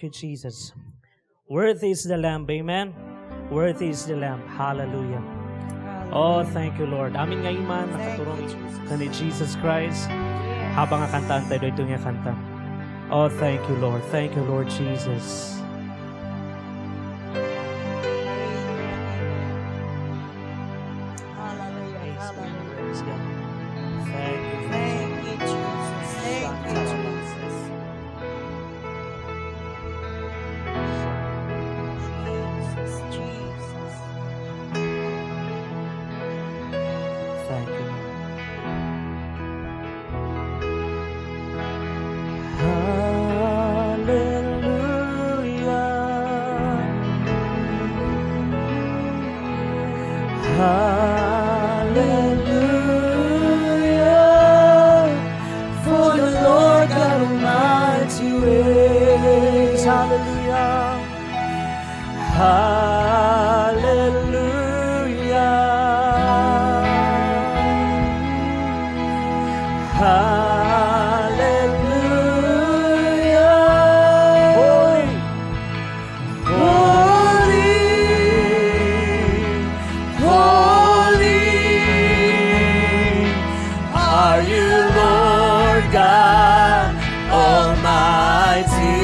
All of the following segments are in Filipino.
Thank you, Jesus. Worthy is the Lamb. Amen. Worthy is the Lamb. Hallelujah. Oh, thank you, Lord. Amin nga iman, nakaturong ka ni Jesus Christ. Habang kantaan tayo, ito nga kanta. Oh, thank you, Lord. Thank you, Lord Jesus. Hallelujah. Hallelujah. Praise God. Thank you. Thank you, Jesus. Thank you, Jesus. Jesus, Jesus. Thank you, Lord. Hallelujah. For the Lord God Almighty reigns. Hallelujah. Hallelujah. Holy are you, Lord God Almighty.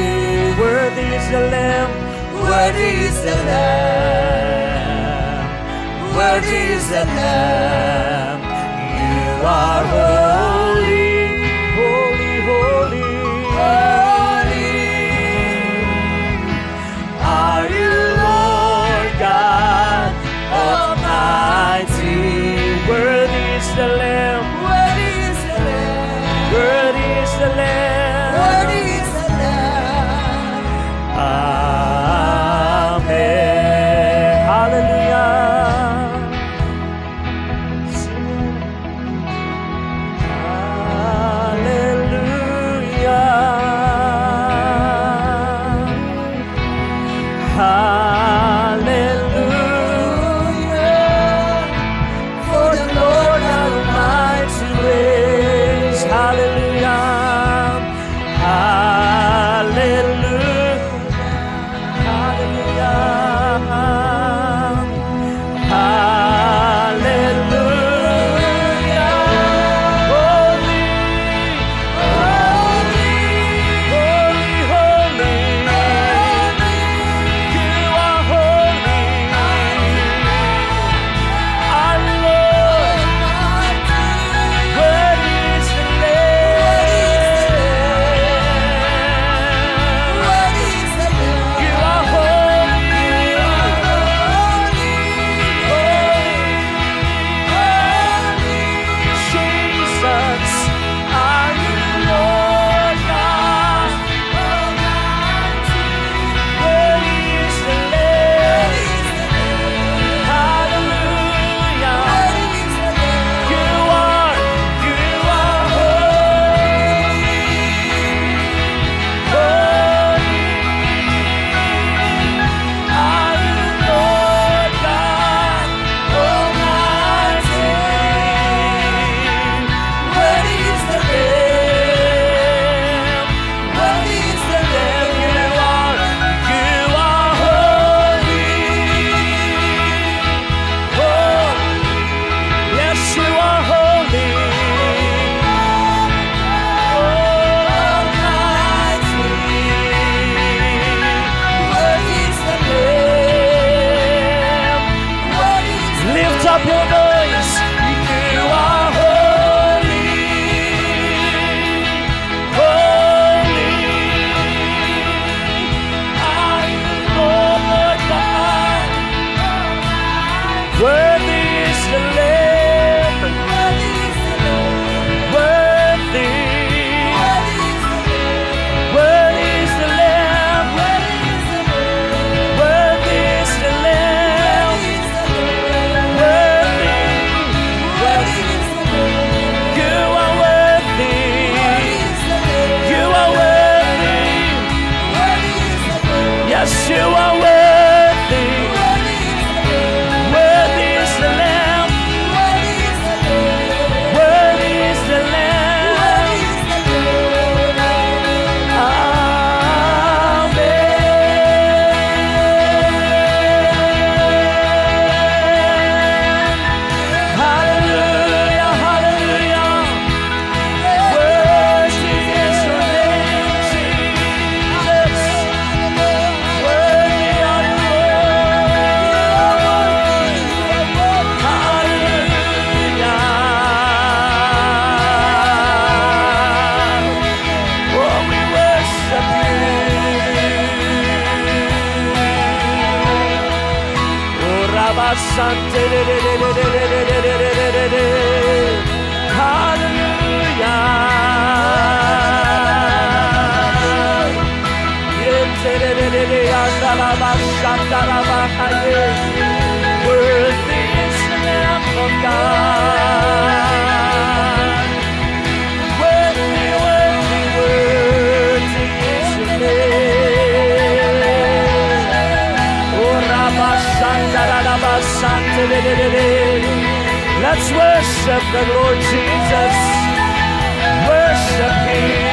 Worthy is the Lamb. Worthy is the Lamb. Worthy is the Lamb. You are holy, holy, holy, holy. Are you, Lord God Almighty? Worthy is the Lamb. Worthy is the Lamb. Worthy is the Lamb. Worthy is the Lamb. Amen. Hallelujah. You are Worthy is the Lamb of God. Worthy, worthy, worthy is the Lamb. Oh, let's worship the Lord Jesus. Worship Him.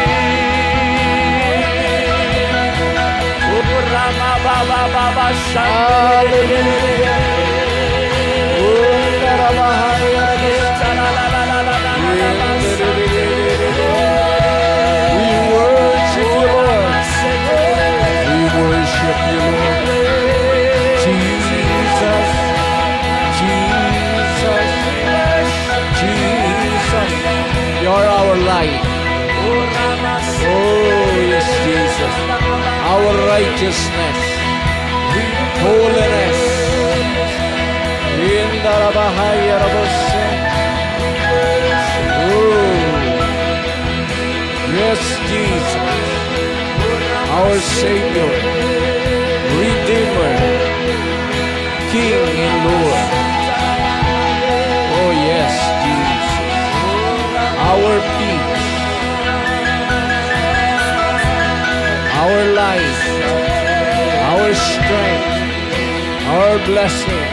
You're our light. Oh, yes, Jesus. Our righteousness. Holiness. Oh, yes, Jesus. Our Savior. Redeemer. King and Lord. Oh, yes, Jesus. Our peace. Our life. Our strength. Our blessing,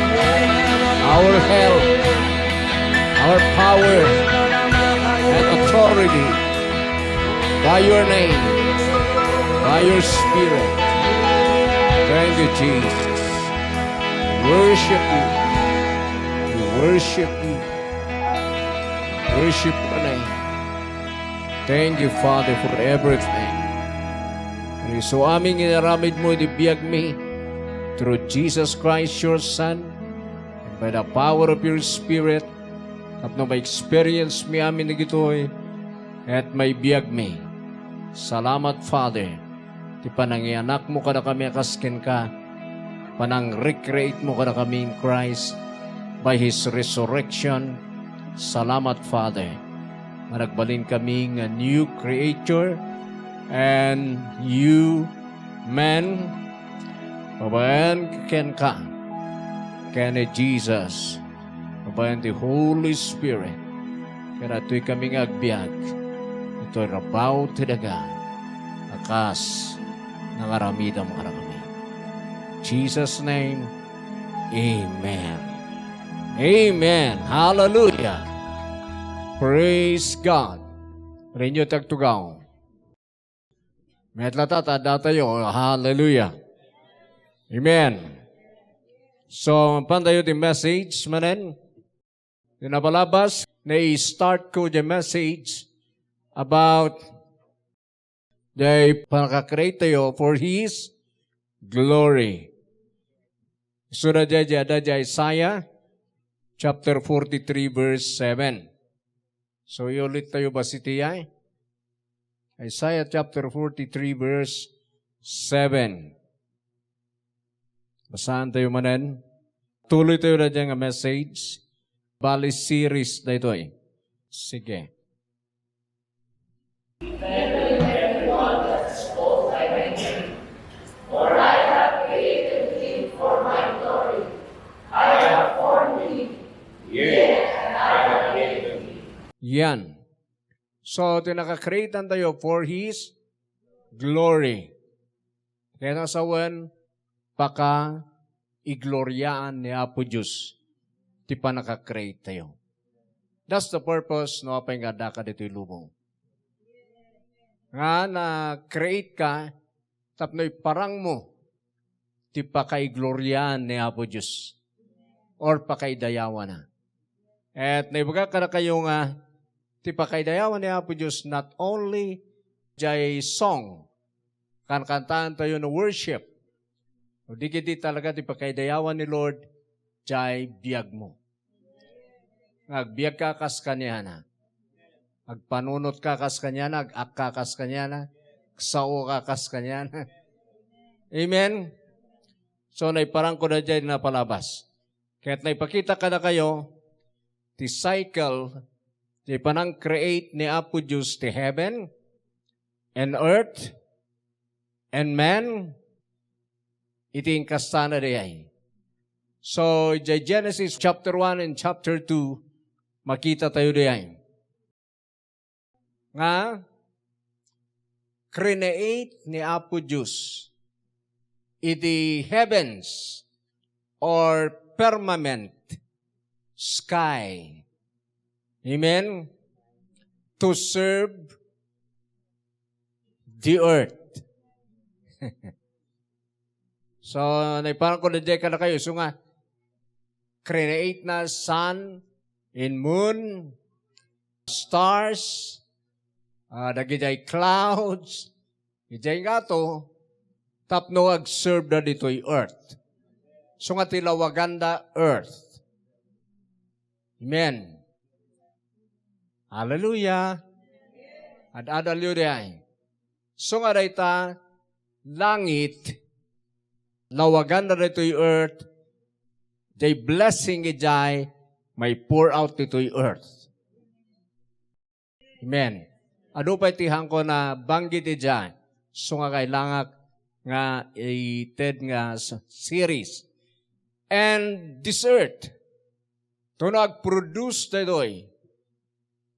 our help, our power and authority by your name, by your Spirit. Thank you, Jesus. We worship you. We worship you. Worship your name. Thank you, Father, for everything. So aming inaramid mo, ibiyag mi, through Jesus Christ, your Son, and by the power of your Spirit, at no ma-experience mi amin na gitoy, at may biyag mi. Salamat, Father. Ti panangianak mo kada kami akaskin ka, panang recreate mo kada kami in Christ by His resurrection. Salamat, Father. Managbalin kami nga new creature and you man Babayan ken ka, ken Jesus, babayan the Holy Spirit, kaya ito'y kaming agbyag, ito'y rabaw tidaga, akas, nangaramida mo karami. Jesus' name, Amen. Amen. Hallelujah. Praise God. Renyo tagtugaw. Metlatata datayo. Hallelujah. Amen. So, pantayo the message, manen. Napalabas, na-start ko the message about the panaka-create tayo for His glory. Surah ada Isaiah chapter 43 verse 7. So, iulit tayo ba si Tiyay? Isaiah chapter 43 verse 7. Basahan tayo manan. Tuloy tayo na dyan nga message. Bali series na ito eh. Sige. Yan. So, tinaka-create tayo for His glory. Kaya nasawan, paka igloryaan ni Apo Diyos ti pa naka-create tayo. That's the purpose no apay nga daka dito'y lubong. Nga na-create ka, tapno'y parang mo ti pa kaigloryaan ni Apo Diyos or pa kaidayawan na. At naibaga ka na kayo nga ti pa kaidayawan ni Apo Diyos not only jay song, kankantaan tayo no worship, o di kiti talaga ti pakaidayawan ni Lord, jay biyag mo. Agbiag ka kas kanya na. Agpanunot ka kas kanya na, ag-ak ka kas kanya na, sao ka kas kanya na. Amen? So, naiparang ko na dyan na palabas. Kaya't naipakita ka na kayo, ti cycle, ti panang create ni Apo Diyos ti heaven, and earth, and man, iti inkastana day. So, di Genesis chapter 1 and chapter 2, makita tayo day. Nga, create ni Apo Diyos iti heavens or firmament sky. Amen? To serve the earth. So, naiparang ko na ka na kayo. So nga, create na sun and moon, stars, nagijay clouds, ijay nga to, tapno ag-serve na dito'y earth. So nga tilawaganda earth. Amen. Hallelujah. At hallelujah. So nga dayta, langit, lawaganda dito'y earth, day blessing ijay, may pour out dito'y earth. Amen. Ano pa itihang ko na banggit ijay, so nga kailangan nga ited nga series. And this earth, to nag-produce tayo'y,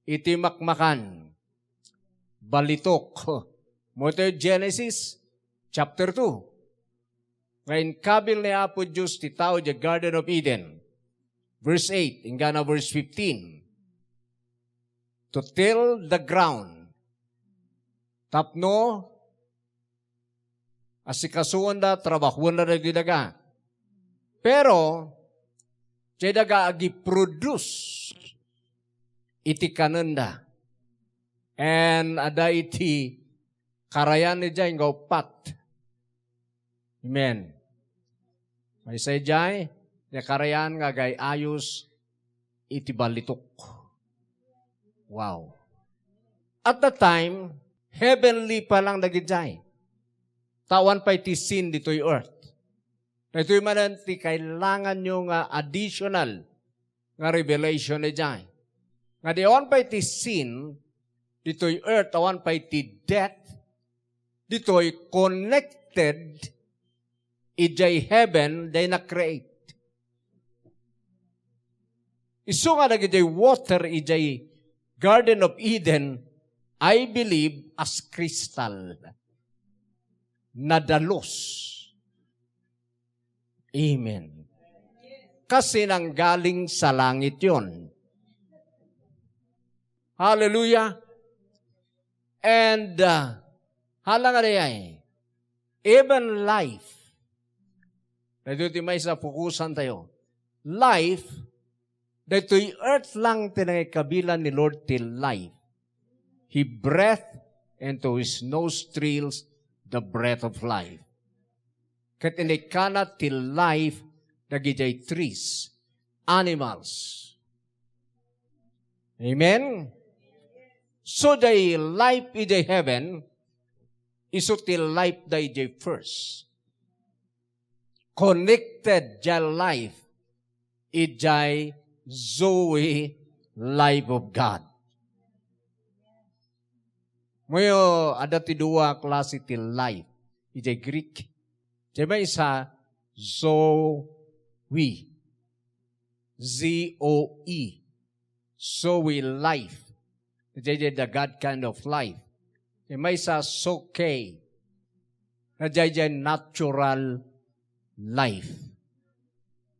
iti makmakan, balitok. Mo ito Genesis chapter 2. Ngayon kabil ni Apo Diyos ti tao di Garden of Eden. Verse 8, ingana verse 15. To till the ground. Tapno, asikasuan da, trabahuan na nagdidaga. Pero, siya daga agi-produce iti kananda. And ada iti karayan ni Jai nga upat. Amen. May say Jai, na karayan nga gay ayos iti balitok. Wow. At the time, heavenly pa lang nagijay. Tawan pa iti sin dito'y earth. Na ito'y mananti kailangan nyo nga additional nga revelation ni Jai. Nga diwan pa iti sin, dito'y earth, tawan pa iti death, dito'y connected, ijay heaven, day na-create. Isu nga nagijay water, ijay Garden of Eden, I believe, as crystal. Nadalos. Amen. Kasi nanggaling sa langit yon. Hallelujah. And, halang arayay, even life, na dito may sa pukusan tayo, life, dito'y earth lang tinangikabilan ni Lord till life. He breathed into His nostrils the breath of life. Kat inikana till life, nagijay trees, animals. Amen? So, day life ijay heaven, iso till life day ijay first. Connected jay life, ijay Zoe, life of God. Ngayon, ada ti dua klase ti life. Ijay Greek. Diba isa, Zoe. Z-O-E. Zoe life. Diba the God kind of life. Diba isa, Soke. Diba natural life.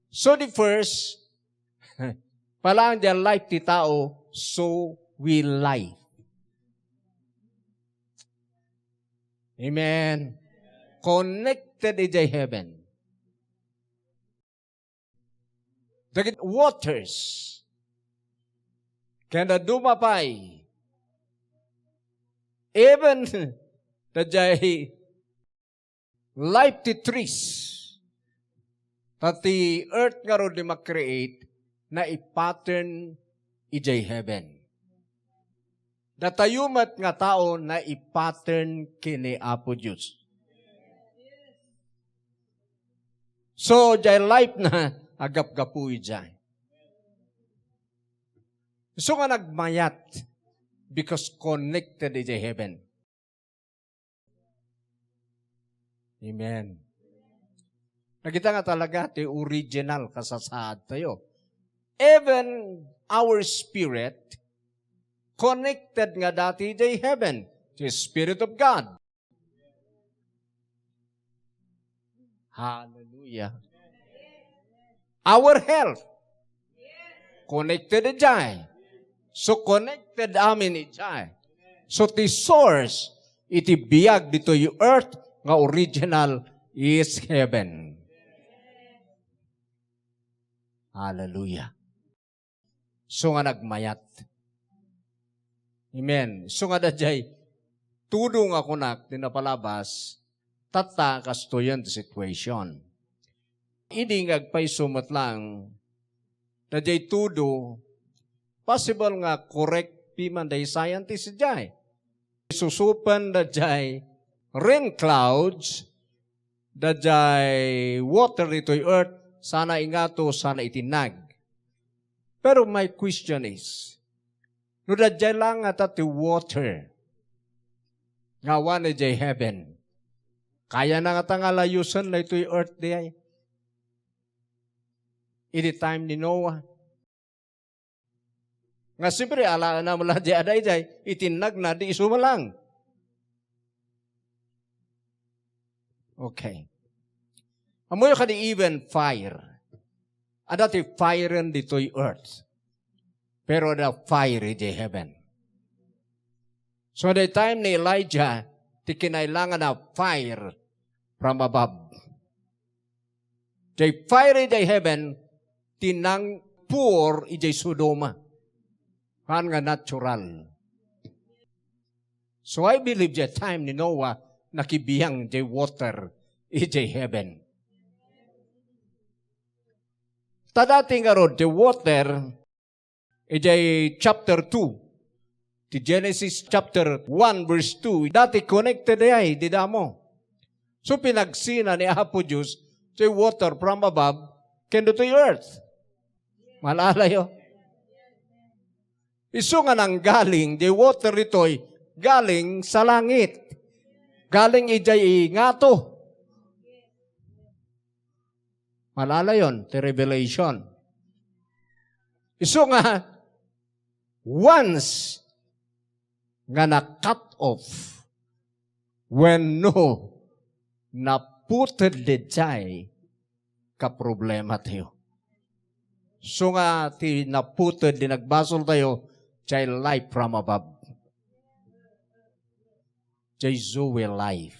So the first, palang the life ti tao, so will life. Amen. Connected ijay heaven. The waters kaya dumapay. Even the jay life ti trees. Tati earth nga ro di makreate na i-pattern ijay heaven. Datayumat nga tao na i-pattern kini Apo Diyos. So, jay life na agap-gapuy dyan. So nga nagmayat because connected is heaven. Amen. Nakita nga talaga, the original kasasaad tayo. Even our spirit, connected nga dati jay heaven, the Spirit of God. Hallelujah. Our health, connected jay. So connected amin jay. So the source, iti biyag dito yung earth, nga original is heaven. Hallelujah. So nga nagmayat. Amen. So nga dajay, tudong ako na tinapalabas, tata kasto yan the situation. Idi ngagpay sumat lang, dajay tudo, possible nga correct piman day scientist dajay. Susupan dajay rain clouds, dajay water ito'y earth, sana ingato, sana itinag. Pero my question is, no dajay lang at the water, ngawa na jay heaven, kaya na nga tangalayusan na ito'y earth day. Iti time ni Noah. Nga siyempre, ala na mula jay aday jay, itinag na di iso malang. Okay. Amoy ka di even fire. Ada ti fire dito'y earth. Pero ada fire di heaven. So the time ni Elijah, ti kinailangan na fire from above. The fire di heaven, tinang pour ijay Sodoma. Han nga natural. So I believe the time ni Noah, nakibiyang di water ijay heaven. Tadati nga rod, the water, ijay chapter 2, di Genesis chapter 1 verse 2, dati connected ay, di damo. So pinagsina ni Apo Diyos, the water from above, kendo to earth. Malalayo. Iso nga nang galing, the water ito'y galing sa langit. Galing ijay ngato. Malala yon, the revelation. Iso nga, once nga na-cut off, when no, naputed di jay, ka problema tayo. So nga, ti naputed di nagbasol tayo, jay life from above. Jay Zoe life.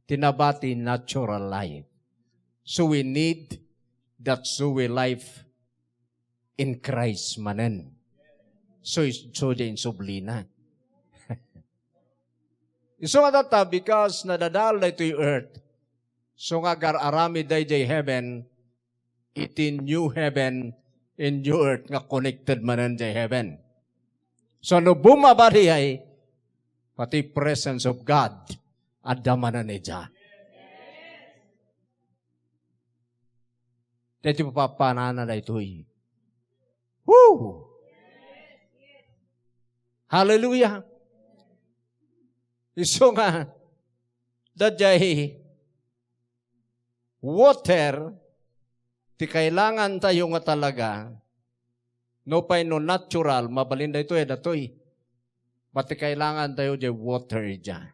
Tinabati natural life. So we need that Zoe life in Christ manen. So din sublina. So nga data, because nadadala ito yung earth, so nga gar-arami day heaven, iti new heaven and new earth nga connected manen day heaven. So no bumabari ay, pati presence of God, adamanan ni Jah. Dito papanana na ito'y. Woo! Hallelujah! Iso nga, dadjay, water, ti kailangan tayo nga talaga, no pay no natural, mabalinda ito datoy. Pati kailangan tayo di water dyan.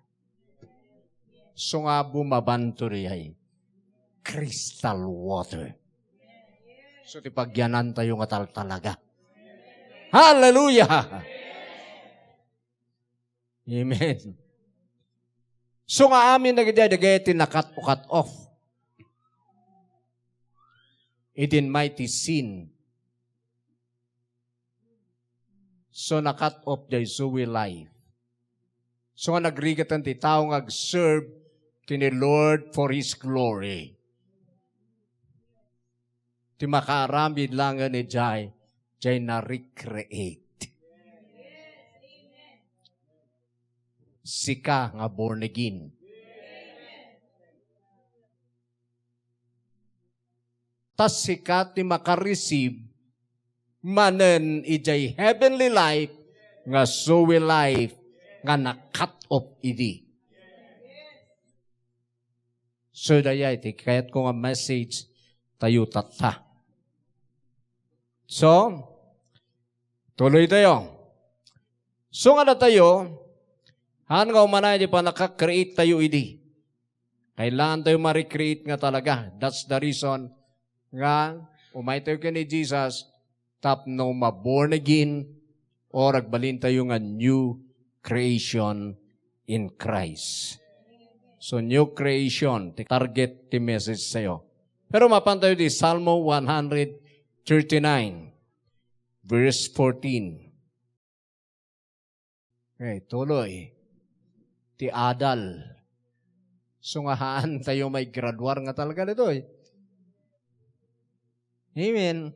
So nga bumabanto riyay, crystal water. So, tipagyanan tayo nga talaga. Hallelujah! Amen. So, nga amin nagdadagay nakat o cut off. It in mighty sin. So, nakat off jay Zoe life. So, nga nagrigatan ti tao nga serve kini Lord for His glory. Ti makaramid lang ni Jai na-recreate. Sika nga born again. tas sikat ti makareceive manen ijay heavenly life nga Zoe life nga na-cut off idi. So daya iti kayat ko nga message tayo tata. So, tuloy tayo. So nga na tayo, han nga umanay di pa nakakreate tayo idi. Kailangan tayo ma-recreate nga talaga. That's the reason nga umay tayo kini Jesus tapno ma-born again or agbalin tayo nga new creation in Christ. So new creation, target ti message sa'yo. Pero mapan tayo di Salmo 139 verse 14. Okay, tuloy. Ti adal. Sungahaan tayo may graduar nga talaga nito eh. Amen.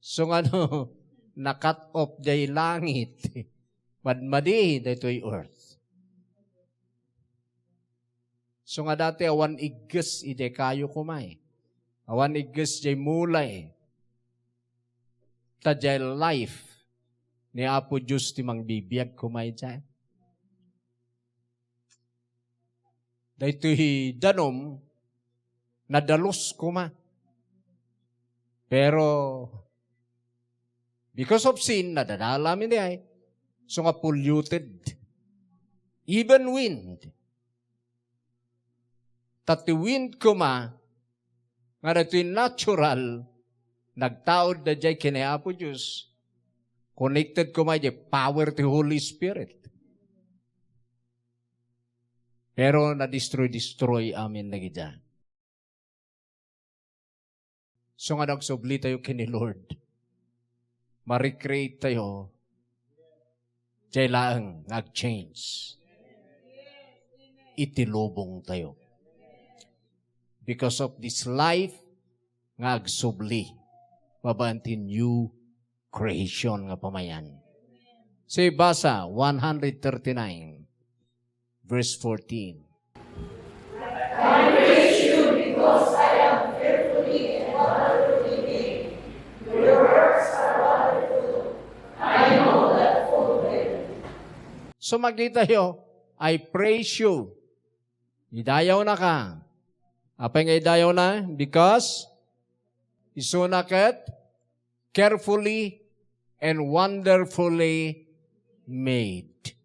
So na-cut off day langit. Madmadi daytoy earth. So nga dati awan igges ide kayo kumay. Awan igges jay mulay. Ta jay life ni Apo Diyos ti mangbibiyag kumay jay. Daytoy danom nadalos kuma. Pero because of sin, nadadalamin niya eh. So nga polluted. Even wind. Tati wind kuma, nga dito'y natural, nagtaod na dyan kinayapo Diyos, connected kuma dyan, power to Holy Spirit. Pero na-destroy amin na gidya. So nga nagsubli tayo kini Lord. Ma-recreate tayo. Diyay laang nag-change. Itilubong tayo. Because of this life, nga agsubli. Mabantin new creation nga pamayan. Say basa 139 verse 14. I praise you because I am fearfully and wonderfully made. Your works are wonderful. I know that full well. So magkita yo, I praise you. Idayaw na ka. Apa nga idayaw na? Because isunaket carefully and wonderfully made.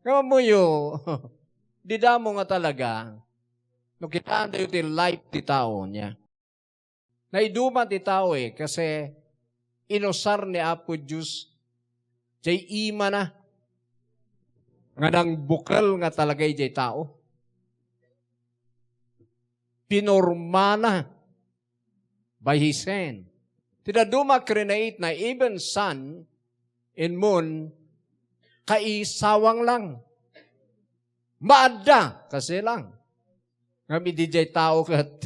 Kaya mo yo, dida mo nga talaga, no kitaan tayo ti life ti tao niya. Naiduma ti tao eh, kasi inosar ni Apo Diyos, jay ima na, nga nang bukal nga talagay jay tao. Pinorma na by His hand. Tinaduma create na even sun and moon, kaisawang lang. Maada kasi lang. Ngami di jay tao kat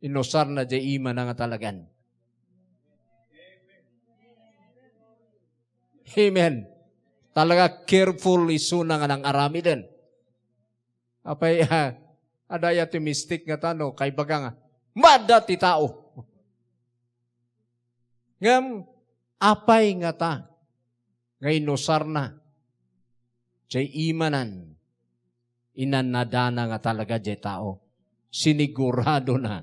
inosar na jay ima na nga talagan. Amen. Talaga careful isuna nga ng arami din. Apay, adaya ti mystic nga tano, kay baga nga, maada ti tao. Ngam, apay nga ta, nga inosar na, jay imanan, inanadana nga talaga jay tao. Sinigurado na,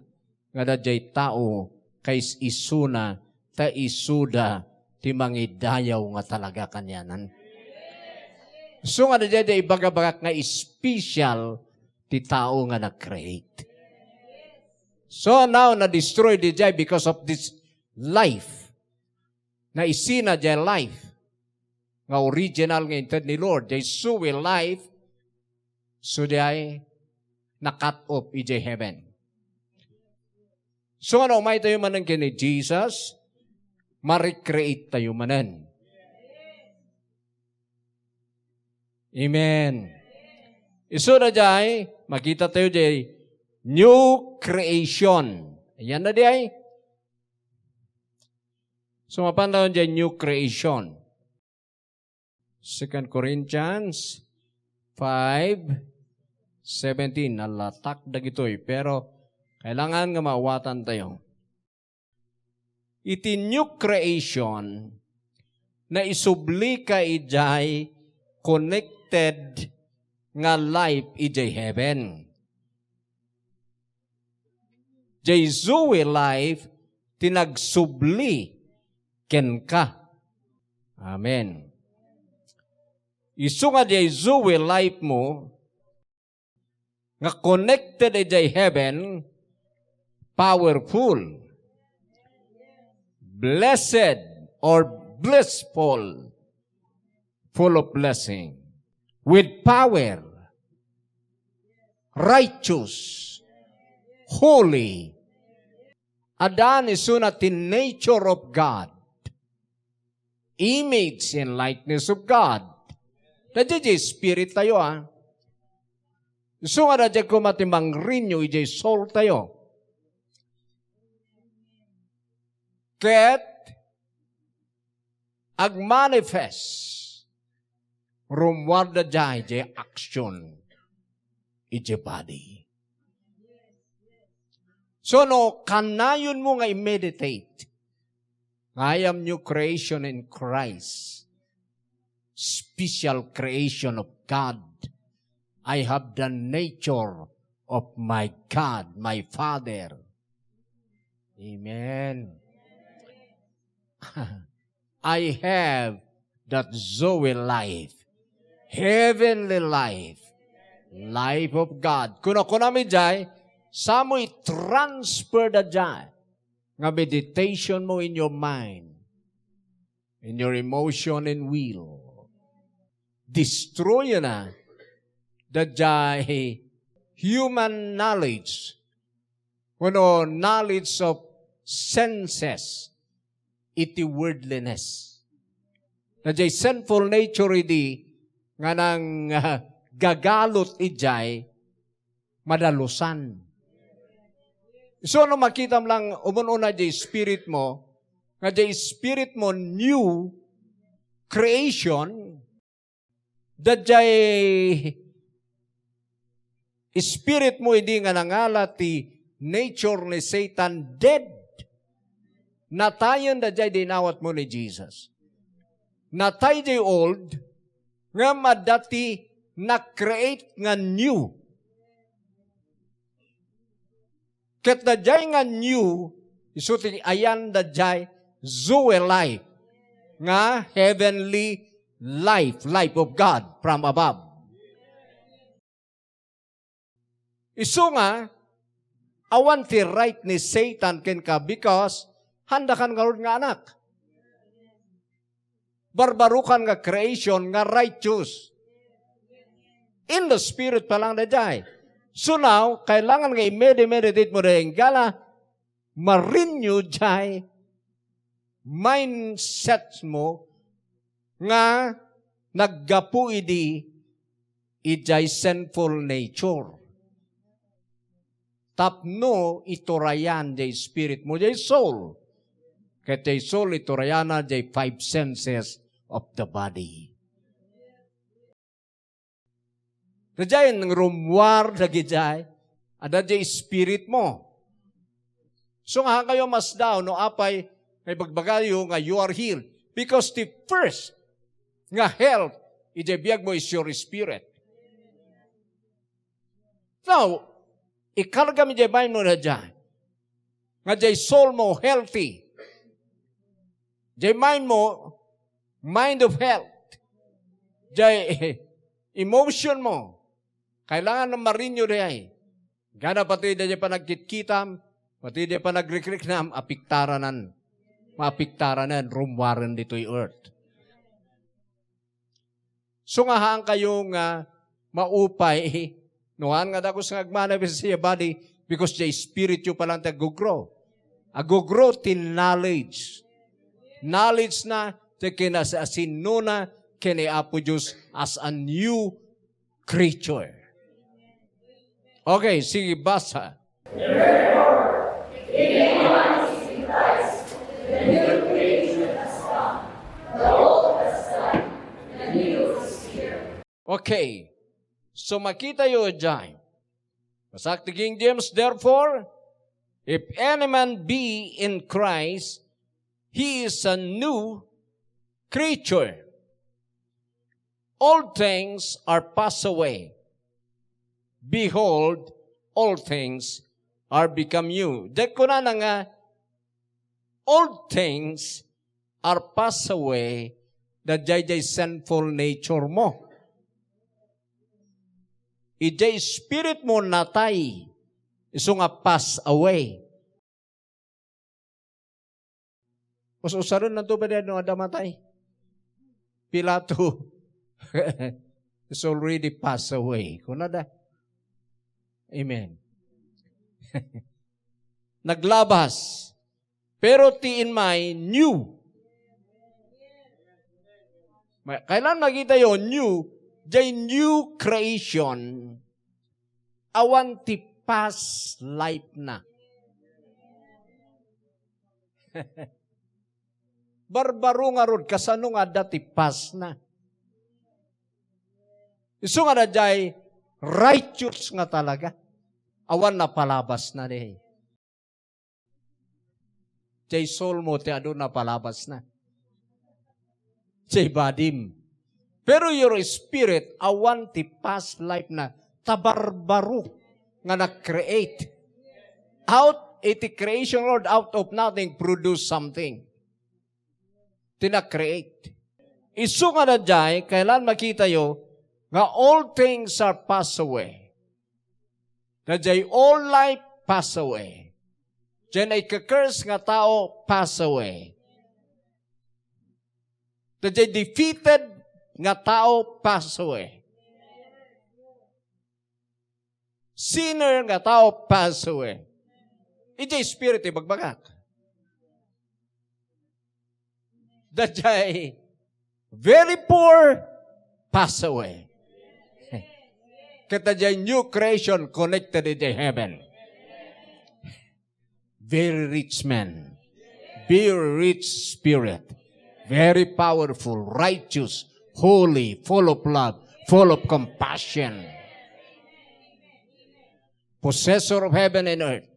nga da jay tao, kay isuna, ta isuda, ti mangidayaw nga talaga kanyanan. So nga da jay ibagabagak nga special, ti tao nga nag-create. So now, na-destroy di jay because of this life. Na isina jay life. Nga original nga intent ni Lord. Jay suwi life. So jay na-cut off i jay heaven. So ano, may tayo manan kini Jesus, ma-recreate tayo manan. Amen. Iso na jay, makita tayo jay, new creation. Ayan na jay. So mapantaon jay, new creation. 2 Corinthians 5:17. Nalatak na gito'y. Pero Kailangan nga maawatan tayo. Iti new creation na isubli ka ijay connected nga life ijay heaven. Jay Zoe life tinagsubli ken ka. Amen. Isu nga jay Zoe life mo nga connected ijay heaven, powerful, blessed or blissful, full of blessing, with power, righteous, holy. Adan isu na tin nature of God, image and likeness of God. Dadya spirit tayo Isu nga dadya ko matimang renew ijay soul tayo. Ket ag-manifest rumward da jay action ijay body. So no, kanayon mo nga i-meditate. I am new creation in Christ. Special creation of God. I have the nature of my God, my Father. Amen. I have that Zoe life, heavenly life, life of God. Kuno mi jay, sa mo i-transfer da jay, nga meditation mo in your mind, in your emotion and will. Destroy na da jay human knowledge, kuno knowledge of senses, iti wordliness. Na jay sinful nature idi nga nang gagalot ijay madalusan. So ano makita mo lang umununa jay spirit mo, nga jay spirit mo new creation, da jay spirit mo hindi nga nangala ti nature ni Satan dead. Natayan da jay dinawat mo ni Jesus. Natay jay old, nga madati na-create nga new. Ket da jay nga new, isuti ayan da jay Zoe life, nga heavenly life, life of God from above. Isu nga, awan ti right ni Satan ken ka because handa kan nga anak. Barbarukan nga creation nga righteous. In the spirit pa lang na jay. So now, kailangan nga i-meditate mo rin gala ma-renew jay mindset mo nga naggapu ijay sinful nature. Tapno iturayan jay spirit mo, jay soul. Kaya jay soul iturayana jay five senses of the body. Dajay ng rumwar dagijay, ada jay spirit mo. So nga kayo mas daw, no apay, may bagbagayo nga you are healed. Because the first nga health, ijay biyag mo is your spirit. Now, ikarga mi jay mind mo na dyan. Nga jay soul mo healthy. Jay mind mo, mind of health. Jay emotion mo, kailangan na marinyo rin. Gana pati jay pa nagkitkitam, pati jay pa nagrikrik-nam, apiktaranan. Maapiktaranan, rumwaran dito'y earth. So nga haan kayong maupay, noan nga dako sa nagmanifest siya body because the spirit you palang tag-grow. Ag-grow tin knowledge. Knowledge na kinasasin na kini-apo Diyos as a new creature. Okay, sige, basa. Okay. So makita yo dyan. Masak ti King James, therefore, If any man be in Christ, he is a new creature. All things are passed away. Behold, all things are become new. Dahil na nga, all things are passed away na jay sinful nature mo. Ijay spirit mo natay. Iso nga pass away. Usaron na ito ba na adamatay? Pilato. It's already passed away. Kunada. Amen. Naglabas. Pero tiin may new. Kailan makita yun? New. Jay new creation. Awan ti past life na. Barbaro nga rod, kasano nga dati past na. Iso nga na jay, righteous nga talaga. Awan na palabas na niya. Jay soul mo, ti ado na palabas na. Jay badim. Pero your spirit, awan ti past life na, tabarbaro nga na-create. Iti creation, Lord, out of nothing, produce something. Tina-create. Isu nga na jay, kailan makita yo, nga all things are passed away. Na jay all life pass away. Diyan ay kakers nga tao pass away. Na jay defeated nga tao pass away. Sinner nga tao pass away. Ijay spirit ibagbagak. Dajay very poor pass away. Kita jay new creation connected in the heaven. Very rich man. Very rich spirit. Very powerful, righteous, holy, full of love, full of compassion. Possessor of heaven and earth.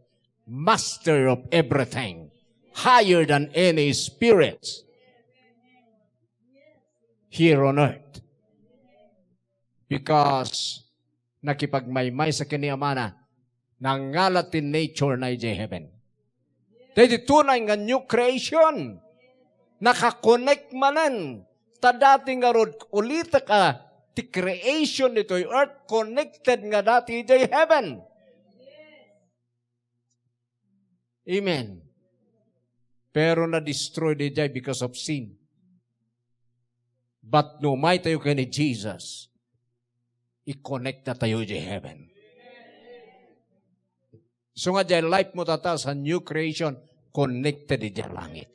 Master of everything. Higher than any spirits here on earth. Because nakipagmaymay sa kaniamana nangalatin nature na ijay heaven. Dahil tunay nga new creation. Nakakonect manan. Ta dati nga rod ulita ka ti creation nito earth connected nga dati ijay heaven. Amen. Pero na-destroy ijay because of sin. But no may tayo kay ni Jesus, i-connect na tayo di heaven. So nga dyan, life mo tata sa new creation, connected di langit.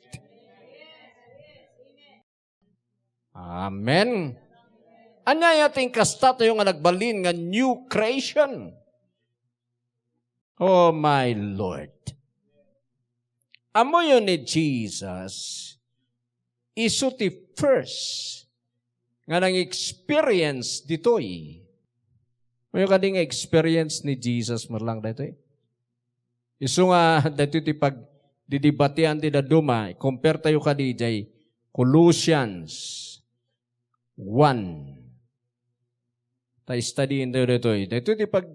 Amen. Anya yating kasta tayo nga nagbalin nga new creation. Oh my Lord. Amo yun ni Jesus, iso ti first nga nang experience ditoy. May kading experience ni Jesus marlang ditoy. Isu nga dito ti pag didibatian ti daduma, compare tayo kadi jay Colossians 1. Tayo study tayo ditoy. Dito ti pag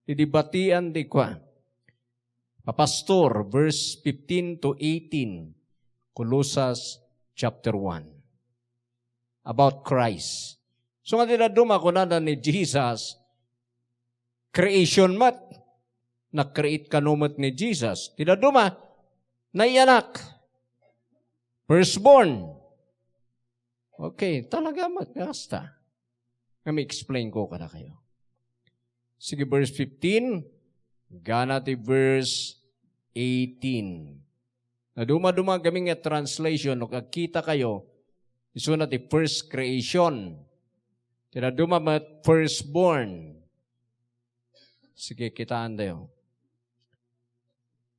didibatian di kwa. Pastor, verse 15 to 18, Colossians chapter 1. About Christ. So nga dinaduma ko na ni Jesus, creation mat, na-create kanumat ni Jesus. Dinaduma, naiyanak, firstborn. Okay, talaga mat, basta. Kami explain ko kada kayo. Sige, verse 15, ganati verse 18. Naduma-duma kami nga translation, no kakita kayo, iso na ti first creation. Tinaduma mat firstborn. Sige, kitaan tayo.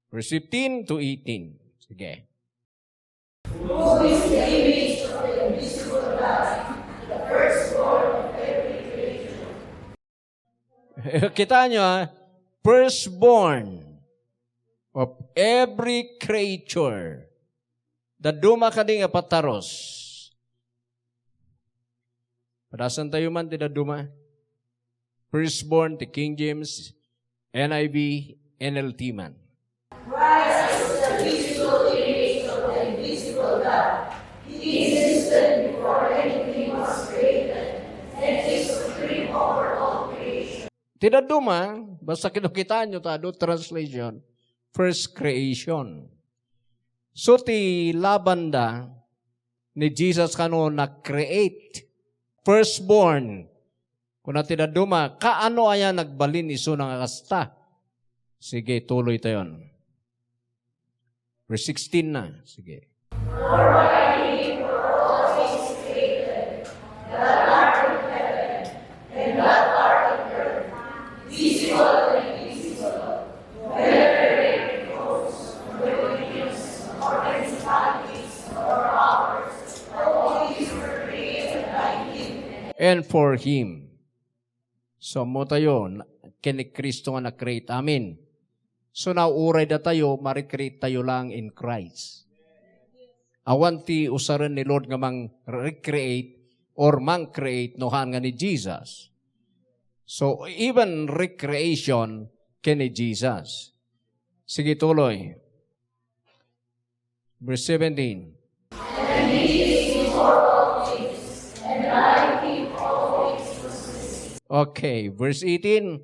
Verse 15 to 18. Sige. Who is the image of the invisible God, the firstborn of every creation. Kita nyo ha, firstborn. of every creature. Daduma ka din nga pataros. Padasan tayo man ti daduma. Firstborn, ti King James, NIV, NLT man. Christ is the visible image of the invisible God. He existed before anything was created, and is supreme over all creation. Ti daduma, basta kinukitaan nyo ta, translation, first creation. So ti labanda ni Jesus kano na-create, firstborn. Kung natin na duma, kaano aya nagbalin iso ng kasta? Sige, tuloy tayo. Verse 16 na. Sige. For by him were all things created, that are in heaven, and that are in earth, visible and invisible, whether they be thrones, or dominions, or principalities, or powers, all these were created by him. And for Him. So mo tayo, kini Kristo nga na-create amin. So nauuray da tayo, ma-recreate tayo lang in Christ. Awan ti usaran ni Lord nga mang-recreate or mang-create nohan nga ni Jesus. So even recreation kini Jesus. Sige tuloy. Verse 17. And he is before all things, and by him all things was made. Okay, verse 18.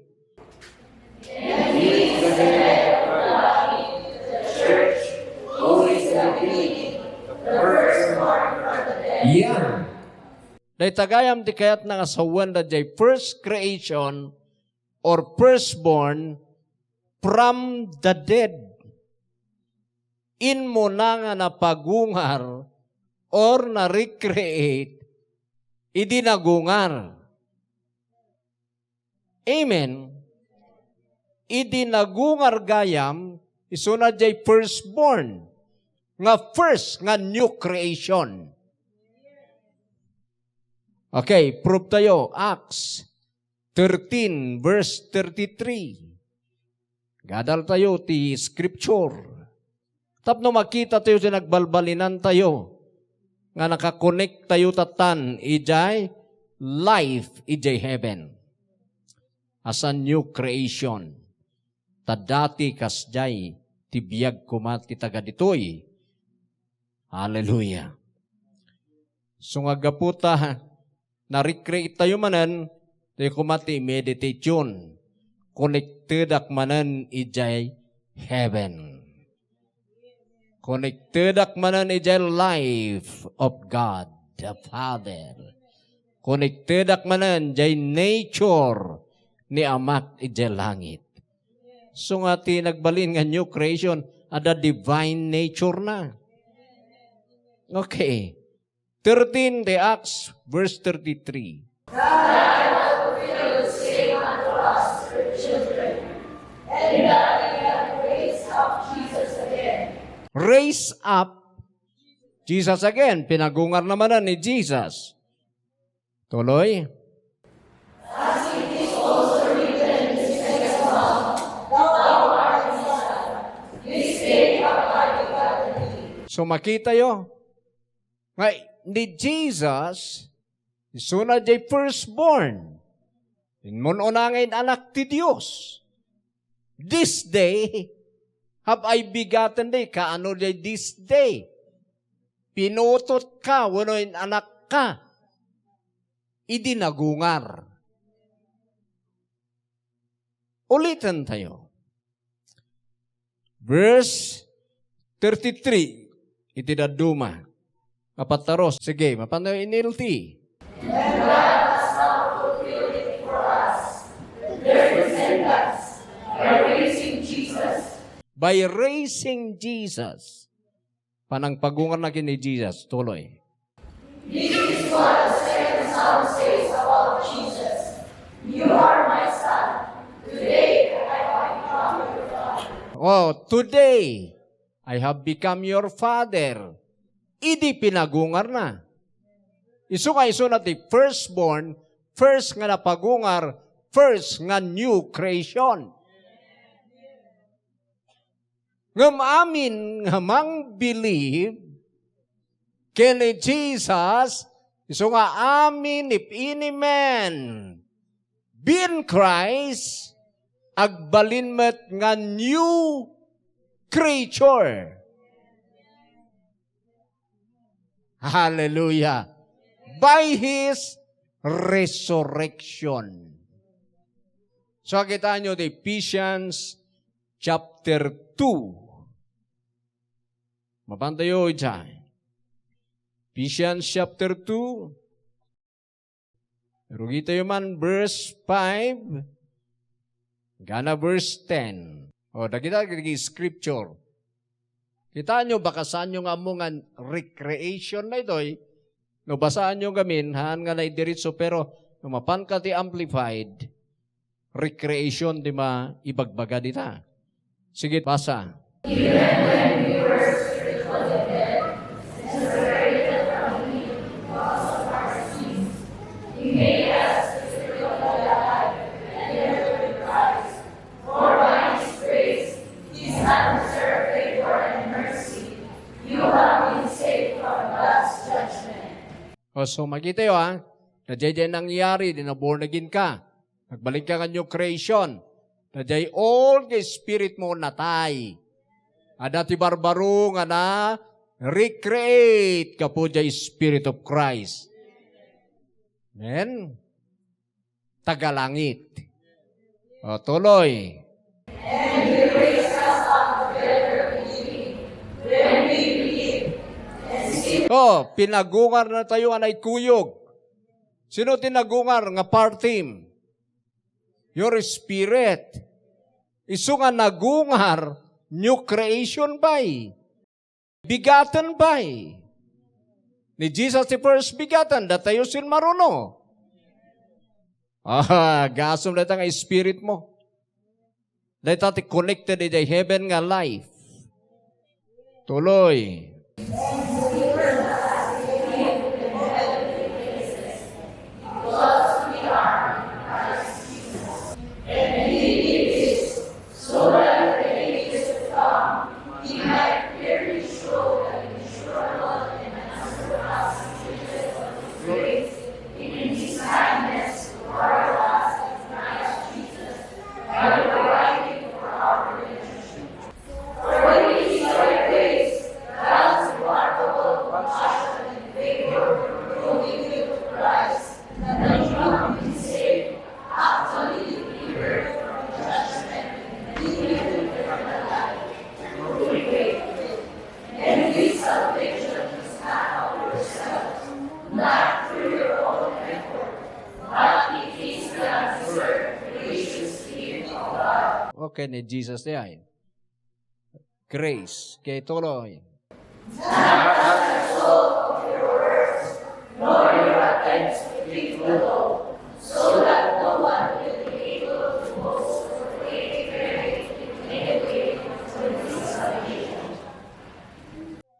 And he is the head of the body, the church, who is the beginning, the firstborn from the dead. Yan. Dahil tagayam di kayat nga asawan da jay first creation or firstborn from the dead. In mo na nga napagungar or na-recreate, idinagungar. Amen. Idinagungar gayam, isunod jay firstborn. Nga first, nga new creation. Okay, prove tayo. Acts 13, verse 33. Gadal tayo ti scripture. Tapno makita tayo sa nagbalbalinan tayo. Nga nakakonect tayo tatan, ijay life, ijay heaven. As a new creation. Tadati kasjay, tibiyag kumati tagaditoy. Hallelujah. So nga gaputa, na-recreate tayo manan, tayo kumati meditation. Connected ak manan ijay heaven. Connected ak manan ijay life of God, the Father. Connected ak manan ijay nature ni Amat ijay langit. So nga ti nagbalin nga new creation, ada divine nature na. Okay. 13, the Acts, verse 33. Raise up Jesus again. Pinagungar naman na ni Jesus. Tuloy. So makita yo. Ngay, ni Jesus, isunod jay firstborn. Inmununangin anak ti Diyos. This day, have I begotten thee? Kaano jay this day? Pinutot ka, wanoin anak ka. Idinagungar. Ulitin tayo. Verse 33. Itidaduma. Kapataros. Sige, mapanaw inilti. And God has now fulfilled it for us, their descendants, by raising Jesus. By raising Jesus. Panang pagungan na ni Jesus. Tuloy. This is what the second psalm says about Jesus. You are my son. Today I have become your father. Oh, today, I have become your father. Idi pinagungar na. Isu na ti firstborn, first nga napagungar, first nga new creation. ngam amin ngamang believe kini Jesus, iso nga amin if any man be in Christ, agbalin met nga new creature. Hallelujah. By His resurrection. So, kita nyo the Ephesians chapter 2. Mabantayo dyan. Ephesians chapter 2. Pero kita yung man verse 5. Gana verse 10. O, nakita kaya scripture. Kita nyo, bakasan nyo nga mo nga recreation na ito no basaan nyo gamin, haan nga na idiritso, pero no mapan ka ti amplified, recreation di ma ibagbaga dita. Sige, basa. Even when we were spiritually dead and separated from Him because of our sins, He made us spiritually alive together with Christ. For by His grace, His undeserved favor and mercy, you have been saved from God's judgment. O, so makita yun, na dyan nangyari, di na born again ka. Nagbalik ka ng new creation. Na dyan all the spirit mo natay. Ada ti barbaro nga na recreate ka po dyan spirit of Christ. Amen? Tagalangit. O, tuloy. And He raised us up together with Him when we believe and see. O, pinagungar na tayo anay kuyog. Sino tinagungar nga part team? Your spirit. Isu nga nagungar, new creation by. Bigatan by. Ni Jesus the first bigatan, datayo sin maruno. Gasom na nga spirit mo. Dahil tati connected in the heaven nga life. Tuloy. Okay, ni Jesus niya. Grace. Kaya tuloy.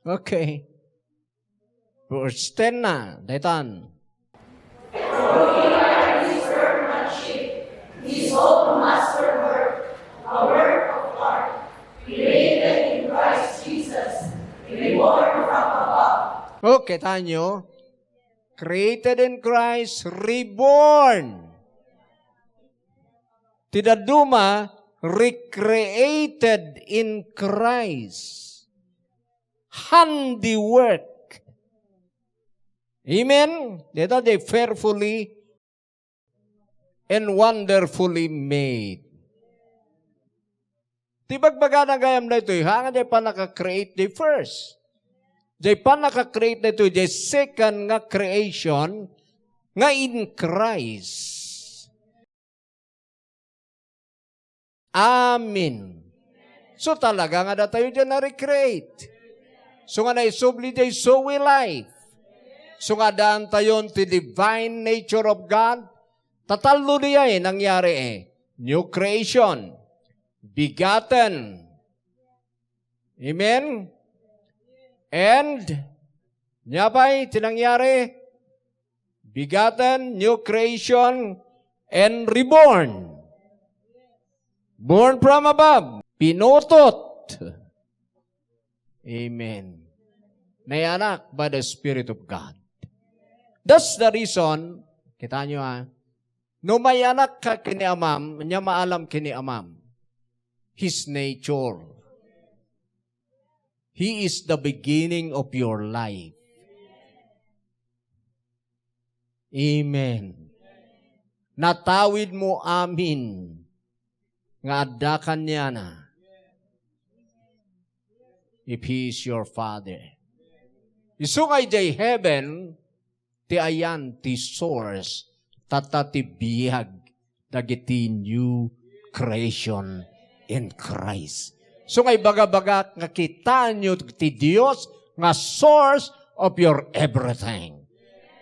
Okay. Verse 10 na. Daitan. His whole masterwork, a work of art, created in Christ Jesus, reborn from above. Okay, tanyo. Created in Christ, reborn. Tidaduma, recreated in Christ. Handiwork. Amen? Dito, they fearfully and wonderfully made. Tibagbaga na gayam na ito, hanga di pa naka-create di first. Di pa naka-create na ito, di second nga creation, nga in Christ. Amen. So talaga nga na tayo dyan na-recreate. So nga na-isubli di so we life. So nga daan tayo to divine nature of God, tatalo niya nangyari New creation. Begotten. Amen? And, niya ba'y tinangyari? Begotten, new creation, and reborn. Born from above. Pinutot. Amen. Nayanak by the Spirit of God. That's the reason, kita nyo no may anak ka kini Amam, niya maalam kini Amam. His nature. He is the beginning of your life. Amen. Natawid mo amin nga adakan niya na if He is your Father. Isungay jay heaven, ti ayan ti source, tatati biyag, dagiti new creation in Christ. So ngay baga-baga nga kita nyo ti Diyos nga source of your everything.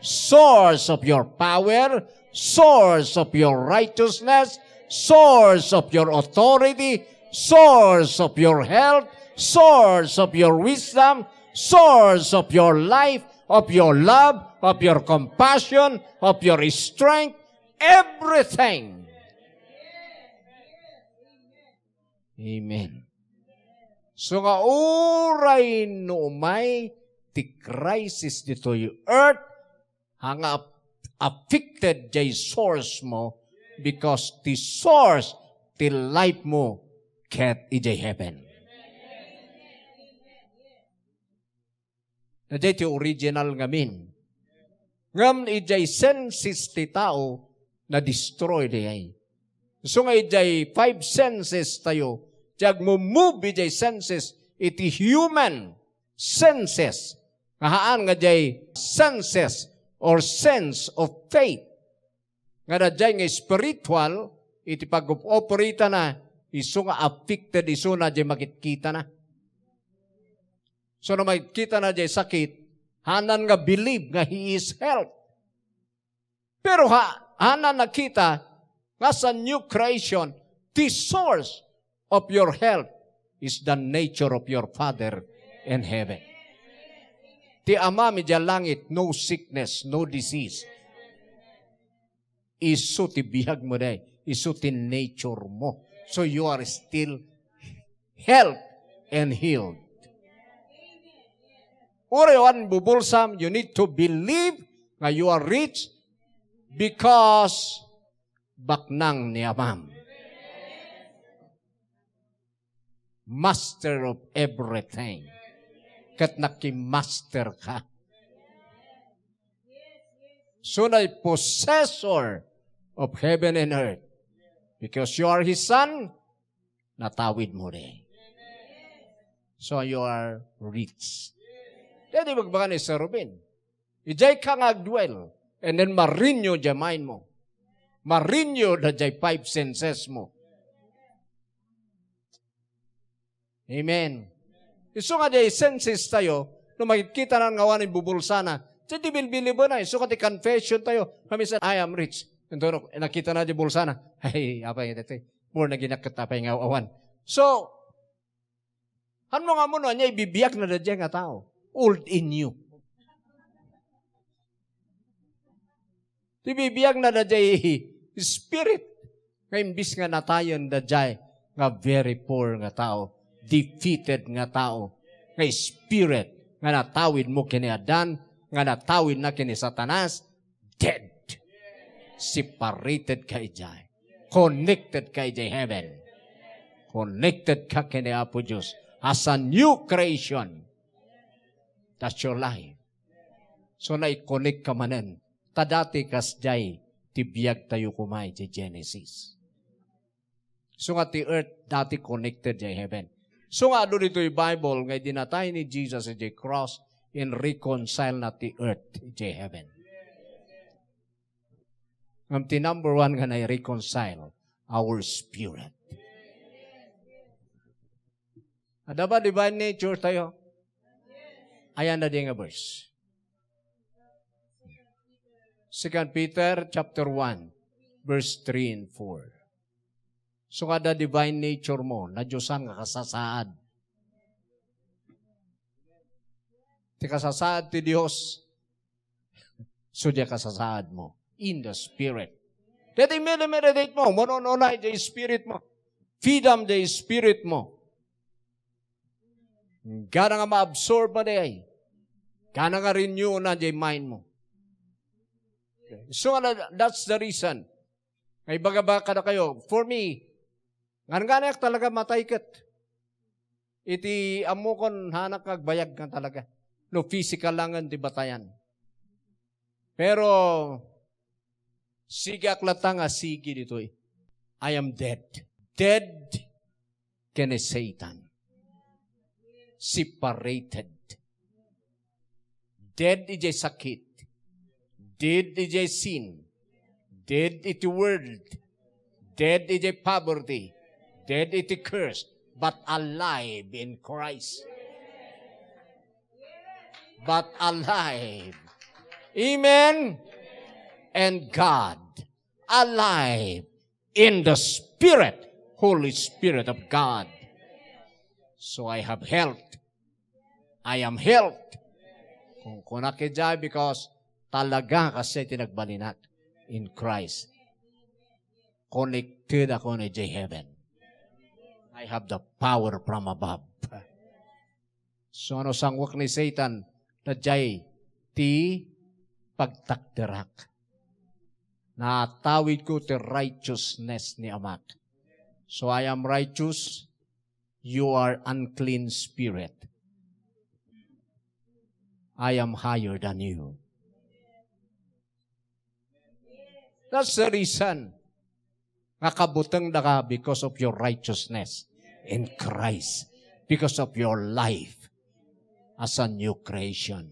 Source of your power, source of your righteousness, source of your authority, source of your health, source of your wisdom, source of your life, of your love, of your compassion, of your strength, everything. Amen. So nga uray no umay ti crisis dito yung earth hanga affected jay source mo because the source ti life mo ket ijay heaven. Na jay ti original ngamin. Ngam ijay senses ti tao na destroy diay. So nga ijay 5 senses tayo. Jag mo move ijay senses iti human senses. Ngahaan nga jay senses or sense of faith. Nga na jay nga spiritual iti pag-operate na iso nga affected iso na jay makikita na. So na makikita na jay sakit, hanan nga believe nga He is health. Pero hanan nakita nga sa new creation, the source of your health is the nature of your Father in heaven. Ti Ama mi dya langit, no sickness, no disease. Isu ti bihag mo day, isu ti nature mo. So you are still health and healed. Uriwan bubulsam, you need to believe nga you are rich because baknang ni Amam. Master of everything. Kat naki-master ka. So na possessor of heaven and earth. Because you are His son, natawid mo rin. So you are rich. Dede magbaga ni Sir Ruben. Ijay ka nga agdwell. And then marinyo dya mind mo. Marinyo da jay 5 senses mo. Amen. Iso nga jay senses tayo, nung makikita na nga wanin bubulsa na, jadi bilbili ba na, iso ka di confession tayo, kami sa, I am rich. Ito, nakita na jay bulsa na, ay, apa yung dito, more na ginakatapay nga awan. So, ano nga mo na niya, ibibiyak na da jay nga tao. Old in you. Ibibiyag na da jay spirit. Ngayon bis nga natayon da jay nga very poor nga tao. Defeated nga tao. Nga spirit nga natawid mo kini Adan, nga natawid na kini Satanas, dead. Separated kay jay. Connected kay jay heaven. Connected ka kini Apo Diyos. As a new creation. That's your life. So na-connect ka manen. Tadati kas jay, tibiyag tayo kumay jay Genesis. So nga ti earth, dati connected jay heaven. So nga doon ito yung Bible, ngay dinatay ni Jesus jay cross, in reconcile na ti earth jay heaven. Ang ti number 1 nga na reconcile our spirit. Ada ba divine nature tayo? Ayan na din nga verse. 2 Peter chapter 1, verse 3 and 4. So kada divine nature mo, na Diyosan nga kasasaad. Ti kasasaad ti Diyos, so diya kasasaad mo. In the Spirit. Dito meditate mo, monononay di Spirit mo. Feed them the Spirit mo. Gana nga ma-absorb mo day. Gana nga renew na jay mind mo. So, that's the reason. Ay baga ka na kayo. For me, nga talaga matay kat. Iti amo kon hanak kagbayag ka talaga. No, physical lang ang batayan. Pero, sige aklata nga, sige dito eh. I am dead. Dead kene Satan. Separated. Dead ijay sakit. Dead ijay sin. Dead iti world. Dead ijay poverty. Dead iti curse. But alive in Christ. But alive. Amen. And God alive in the Spirit, Holy Spirit of God. So I have health. I am health. Kung kunakidya because talaga kasi tinagbalinat in Christ. Connected ako ni heaven. I have the power from above. So ano sangwak ni Satan na jay ti pagtakderak. Natawid ko ti righteousness ni Amak. So I am righteous. You are unclean spirit. I am higher than you. That's the reason. Nakabutang na ka because of your righteousness in Christ. Because of your life as a new creation.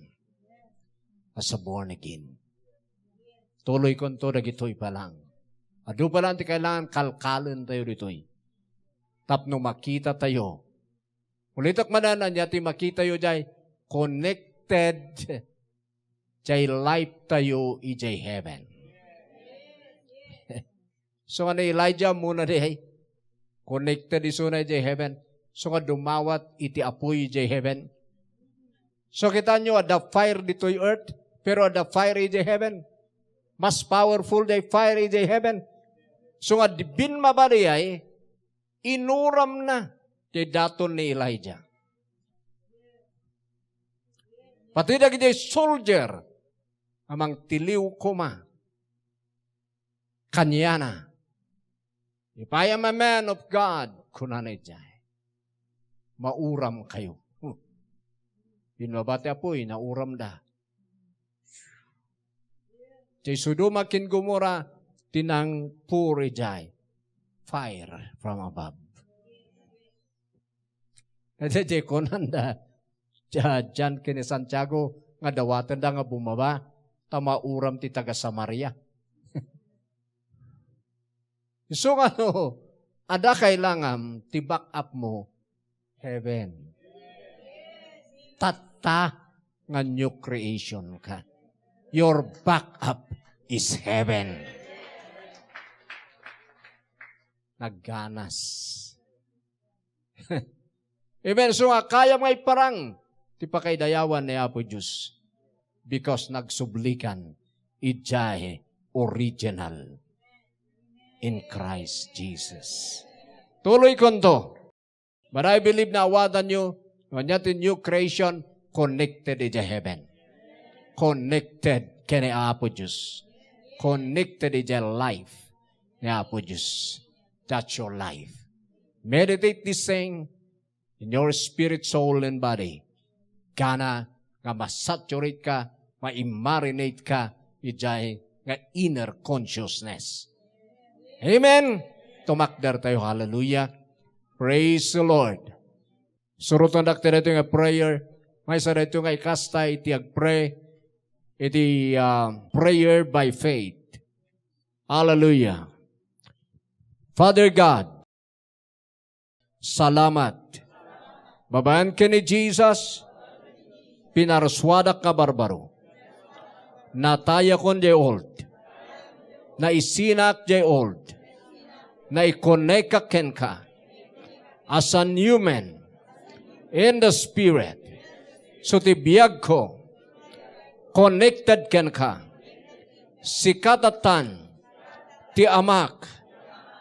As a born again. Tuloy ko ito, nagito'y pa lang. Ado pa lang, di kailangan kalkalan tayo dito'y. Tapno makita tayo. Ulitak mananan niya, ti makita tayo jay, connected jay life tayo ijay heaven. So nga na Elijah muna di, connected iso na ijay heaven. So nga dumawat iti apoy ijay heaven. So kita nyo, the fire dito'y earth, pero the fire ijay heaven. Mas powerful day fire ijay heaven. So nga bin mabali ay, inuram na jay daton ni Elijah. Pati na jay soldier, amang tiliw kuma, kanya na. If I am a man of God, kunanay jay, mauram kayo. Binabati apoy, nauram da. Jay Sodoma kin Gomora, tinang puri jay. Fire from above. Kasi jay konanda, dyan kini Santiago, nga dawatan da nga bumaba, tamauram ti taga Samaria. So ano, ada kailangan ti-back up mo, heaven. Tata nga new creation ka. Your backup is heaven. Nagganas. Amen. So nga, kaya may parang ti pakaidayawan ni Apo Diyos because nagsublikan ijay original in Christ Jesus. Tuloy konto. But I believe na awadan nyo, natin new creation, connected ijay heaven. Connected kini Apo Diyos. Connected ijay life ni Apo Diyos. That's your life. Meditate this thing in your spirit, soul, and body. Kana nga masaturate ka, ma-marinate ka, ijay nga inner consciousness. Amen. Tumakdar tayo. Hallelujah. Praise the Lord. Surutan dakta dito nga prayer. May sa dito nga ikasta iti agpray. Iti prayer by faith. Hallelujah. Father God, salamat. Babayan ka ni Jesus, pinaraswadak ka barbaro. Nataya kon jay old. Na isinak jay old. Na i-connect ka ken ka. As a new man. In the spirit. So tibiyag ko. Connected ken ka. Sikatatan. Ti amak.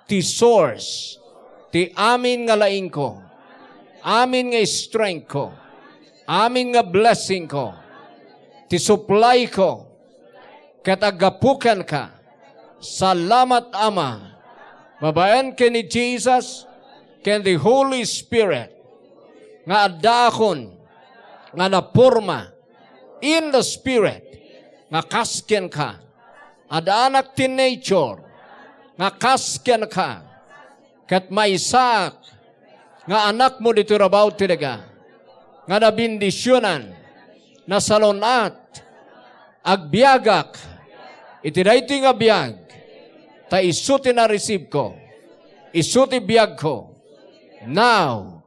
Ti source. Ti amin nga laing ko. amin nga strength ko, amin nga blessing ko, ti supply ko, ket agapukan ka. Salamat Ama. Babayan ken ni Jesus, ken the Holy Spirit, nga adakon, nga naporma, in the Spirit, nga kasken ka, adanak ti nature, nga kasken ka, ket maisak, nga anak mo dito rabaw talaga, nga nabindisyonan, nasalonat, agbiagak, itidayto nga biag, ta isuti na receive ko, isuti biag ko, now,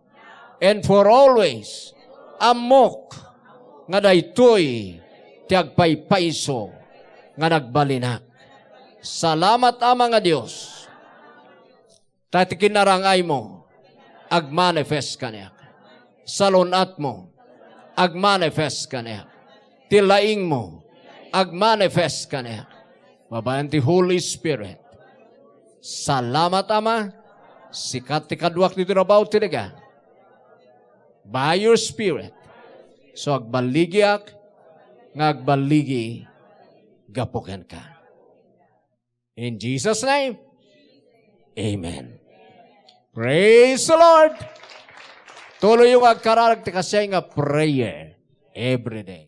and for always, amok, nga daytoy, ti agpaypayso, nga nagbalinak. Salamat Ama nga Dios. Tati kinarangay mo, agmanifest ka niya. Salonat mo, agmanifest ka niya. Tilaing mo, agmanifest ka niya. Babayan ti Holy Spirit. Salamat Ama. Sikat ti kadwak dito rabaw talaga. By your Spirit. So agbaligi ngagbaligi, gapukan ka. In Jesus' name, amen. Praise the Lord. Tuloy yung agkararag ti kasya nga prayer every day.